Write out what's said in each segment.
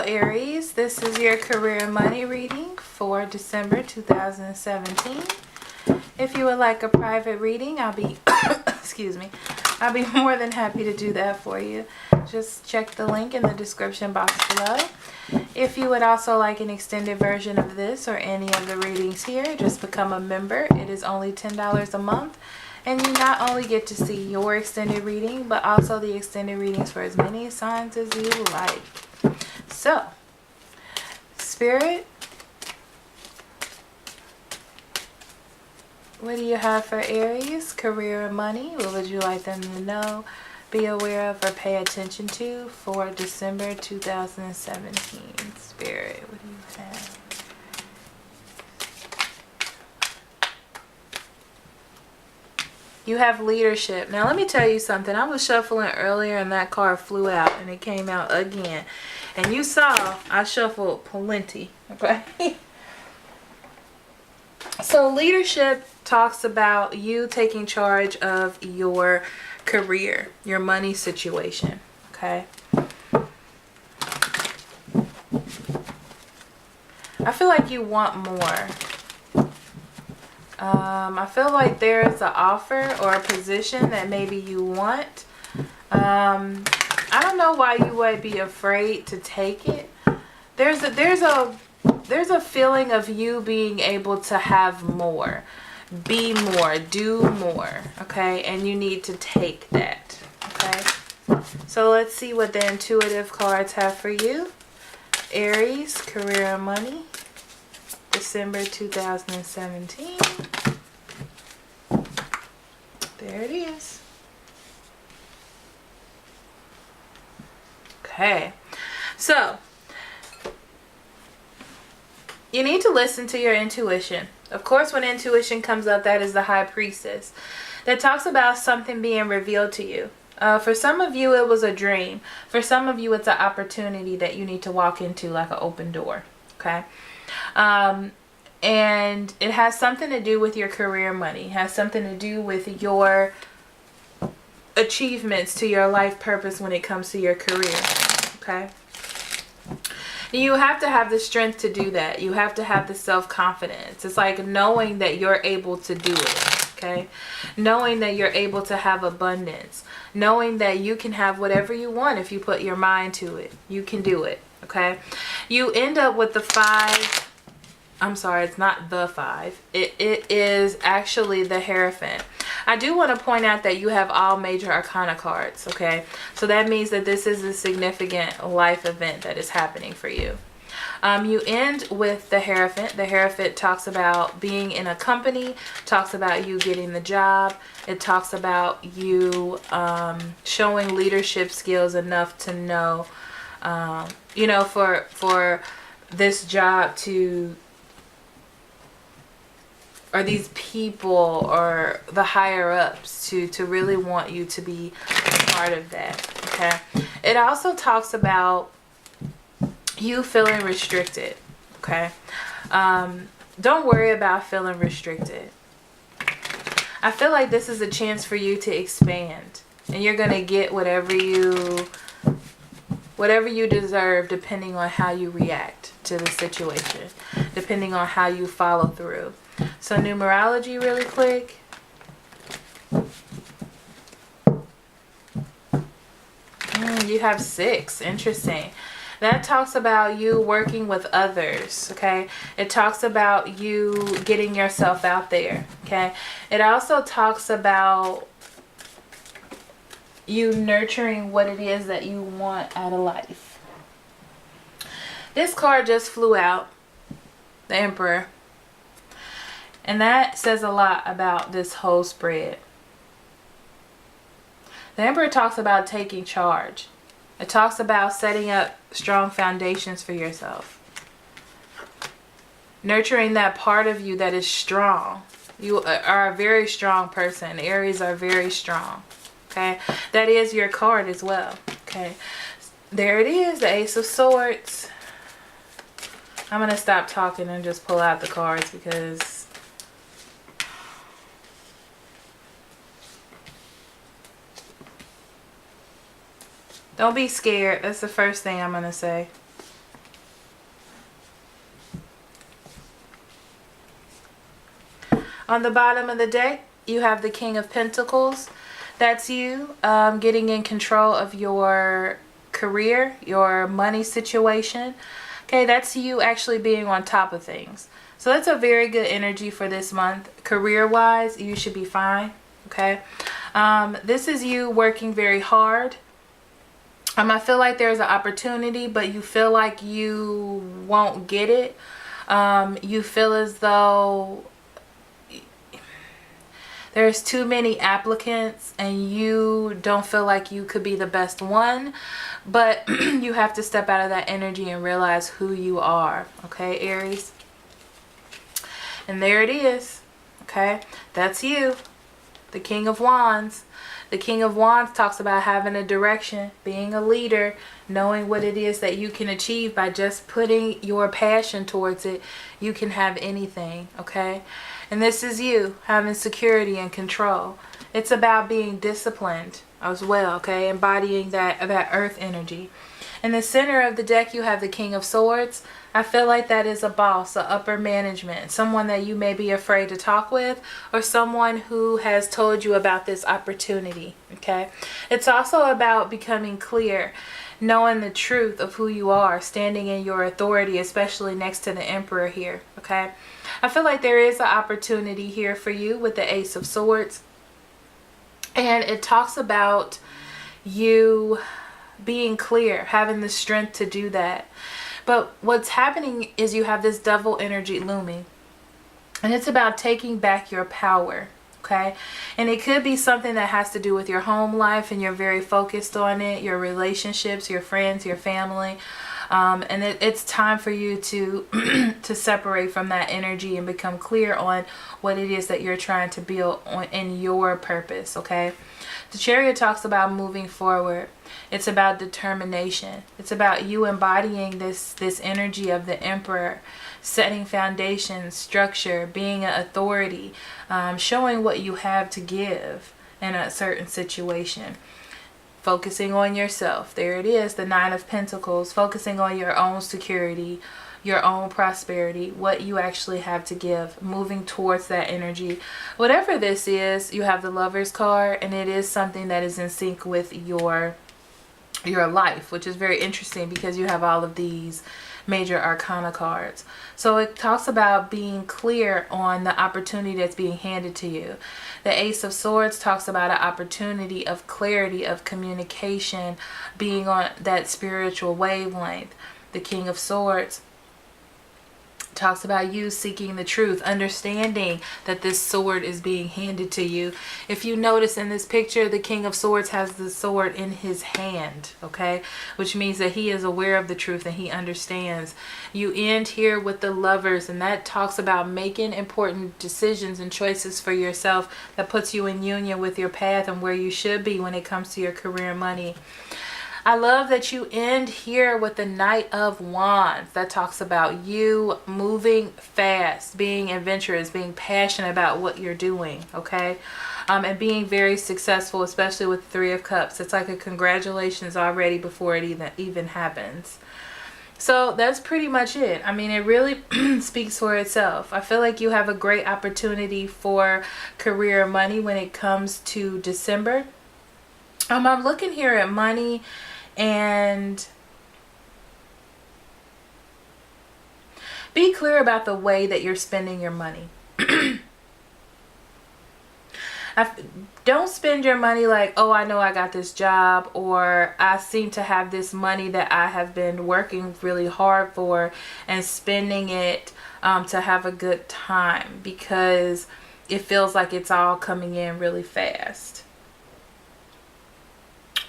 Aries. This is your career and money reading for December 2017. If you would like a private reading, I'll be excuse me. I'll be more than happy to do that for you. Just check the link in the description box below. If you would also like an extended version of this or any of the readings here, just become a member. It is only $10 a month. And you not only get to see your extended reading, but also the extended readings for as many signs as you like. So, Spirit, what do you have for Aries? Career and money. What would you like them to know, be aware of, or pay attention to for December 2017? Spirit, what do you have? You have leadership. Now, let me tell you something. I was shuffling earlier and that card flew out and it came out again. And you saw I shuffled plenty. Okay. So leadership talks about you taking charge of your career, your money situation. Okay. I feel like you want more. I feel like there's an offer or a position that maybe you want. I don't know why you would be afraid to take it. There's a feeling of you being able to have more, be more, do more, okay? And you need to take that, okay? So let's see what the intuitive cards have for you. Aries, career and money, December 2017. There it is. Okay. So, you need to listen to your intuition. Of course, when intuition comes up, that is the High Priestess. That talks about something being revealed to you. For some of you, it was a dream. For some of you, it's an opportunity that you need to walk into, like an open door. Okay. And it has something to do with your career money. It has something to do with your achievements to your life purpose when it comes to your career. Okay. You have to have the strength to do that. You have to have the self-confidence. It's like knowing that you're able to do it. Okay. Knowing that you're able to have abundance. Knowing that you can have whatever you want if you put your mind to it. You can do it. Okay. You end up with the 5. I'm sorry, it's not the 5. It is actually the Hierophant. I do want to point out that you have all major arcana cards, okay? So that means that this is a significant life event that is happening for you. You end with the Hierophant. The Hierophant talks about being in a company, talks about you getting the job. It talks about you showing leadership skills enough to know, you know, for this job to, or these people or the higher ups to really want you to be part of that. Okay. It also talks about you feeling restricted. Okay. Don't worry about feeling restricted. I feel like this is a chance for you to expand, and you're going to get whatever you deserve, depending on how you react to the situation, depending on how you follow through. So numerology really quick. You have 6. Interesting. That talks about you working with others, okay? It talks about you getting yourself out there, okay? It also talks about you nurturing what it is that you want out of life. This card just flew out, the Emperor. And that says a lot about this whole spread. The Emperor talks about taking charge. It talks about setting up strong foundations for yourself. Nurturing that part of you that is strong. You are a very strong person. Aries are very strong. Okay. That is your card as well. Okay. There it is. The Ace of Swords. I'm going to stop talking and just pull out the cards because don't be scared. That's the first thing I'm going to say. On the bottom of the deck, you have the King of Pentacles. That's you getting in control of your career, your money situation. Okay, that's you actually being on top of things. So that's a very good energy for this month. Career-wise, you should be fine. Okay, this is you working very hard. I feel like there's an opportunity, but you feel like you won't get it. You feel as though there's too many applicants and you don't feel like you could be the best one, but you have to step out of that energy and realize who you are. Okay, Aries? And there it is. Okay, that's you, the King of Wands. The King of Wands talks about having a direction, being a leader, knowing what it is that you can achieve by just putting your passion towards it. You can have anything, okay? And this is you having security and control. It's about being disciplined as well, okay? Embodying that earth energy. In the center of the deck, you have the King of Swords. I feel like that is a boss, a upper management, someone that you may be afraid to talk with, or someone who has told you about this opportunity, okay? It's also about becoming clear, knowing the truth of who you are, standing in your authority, especially next to the Emperor here, okay? I feel like there is an opportunity here for you with the Ace of Swords. And it talks about you being clear, having the strength to do that. But what's happening is you have this devil energy looming. And it's about taking back your power, okay? And it could be something that has to do with your home life and you're very focused on it, your relationships, your friends, your family. And it's time for you to to separate from that energy and become clear on what it is that you're trying to build in your purpose, okay? The Chariot talks about moving forward. It's about determination. It's about you embodying this energy of the Emperor, setting foundations, structure, being an authority, showing what you have to give in a certain situation. Focusing on yourself. There it is, the Nine of Pentacles. Focusing on your own security, your own prosperity, what you actually have to give, moving towards that energy. Whatever this is, you have the Lover's card, and it is something that is in sync with your life, which is very interesting because you have all of these major arcana cards. So it talks about being clear on the opportunity that's being handed to you. The Ace of Swords talks about an opportunity of clarity, of communication, being on that spiritual wavelength. The King of Swords talks about you seeking the truth, understanding that this sword is being handed to you. If you notice in this picture, the King of Swords has the sword in his hand, okay? Which means that he is aware of the truth and he understands. You end here with the Lovers, and that talks about making important decisions and choices for yourself that puts you in union with your path and where you should be when it comes to your career and money. I love that you end here with the Knight of Wands. That talks about you moving fast, being adventurous, being passionate about what you're doing, okay? And being very successful, especially with the Three of Cups. It's like a congratulations already before it even happens. So that's pretty much it. I mean, it really speaks for itself. I feel like you have a great opportunity for career money when it comes to December. I'm looking here at money. And be clear about the way that you're spending your money. Don't spend your money like, oh, I know I got this job, or I seem to have this money that I have been working really hard for, and spending it to have a good time because it feels like it's all coming in really fast.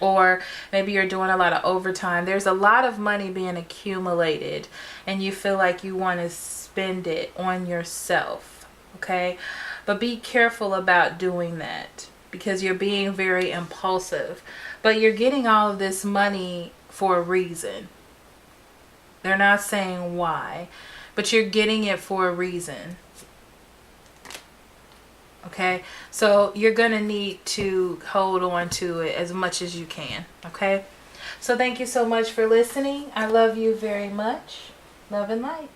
Or maybe you're doing a lot of overtime. There's a lot of money being accumulated and you feel like you want to spend it on yourself, okay? But be careful about doing that because you're being very impulsive. But you're getting all of this money for a reason. They're not saying why, but you're getting it for a reason. Okay, so you're going to need to hold on to it as much as you can. Okay, so thank you so much for listening. I love you very much. Love and light.